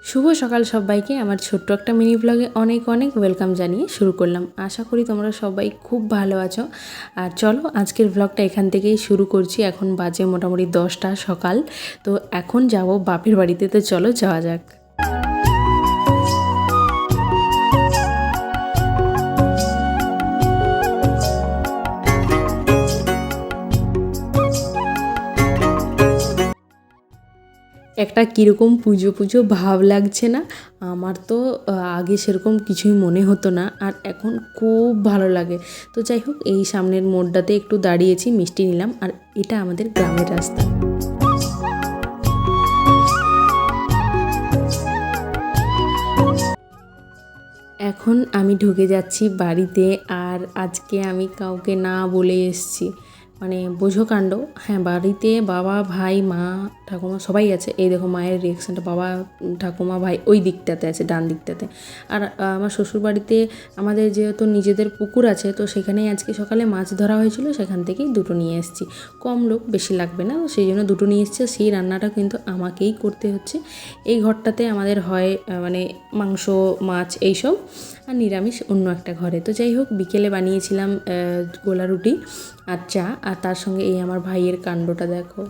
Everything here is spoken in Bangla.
শুভ সকাল সবাইকে আমার ছোট্ট একটা মিনি ব্লগে অনেক অনেক ওয়েলকাম জানিয়ে শুরু করলাম। আশা করি তোমরা সবাই খুব ভালো আছো। আর চলো আজকের ব্লগটা এখান থেকেই শুরু করছি। এখন বাজে মোটামুটি 10টা সকাল। তো এখন যাব বাপের বাড়িতে, তো চলো যাওয়া যাক। একটা কীরকম পুজো পুজো ভাব লাগছে না? আমার তো আগে সেরকম কিছুই মনে হতো না, আর এখন খুব ভালো লাগে। তো যাই হোক, এই সামনের মোড়টাতে একটু দাঁড়িয়েছি, মিষ্টি নিলাম, আর এটা আমাদের গ্রামের রাস্তা। এখন আমি ঢুকে যাচ্ছি বাড়িতে, আর আজকে আমি কাউকে না বলে এসেছি, মানে বোঝো কাণ্ড। হ্যাঁ, বাড়িতে বাবা, ভাই, মা, ঠাকুমা সবাই আছে। এই দেখো মায়ের রিয়াকশানটা, বাবা, ঠাকুমা, ভাই ওই দিকটাতে আছে, ডান দিকটাতে। আর আমার শ্বশুর বাড়িতে আমাদের যেহেতু নিজেদের পুকুর আছে, তো সেখানেই আজকে সকালে মাছ ধরা হয়েছিল, সেখান থেকেই দুটো নিয়ে এসেছি। কম লোক, বেশি লাগবে না, সেই জন্য দুটো নিয়ে এসেছি। সেই রান্নাটা কিন্তু আমাকেই করতে হচ্ছে। এই ঘরটাতে আমাদের হয় মানে মাংস, মাছ এইসব, আর নিরামিষ অন্য একটা ঘরে। তো যাই হোক, বিকেলে বানিয়েছিলাম গোলা রুটি আর চা, আর তার সঙ্গে এই আমার ভাইয়ের কাণ্ডটা দেখো।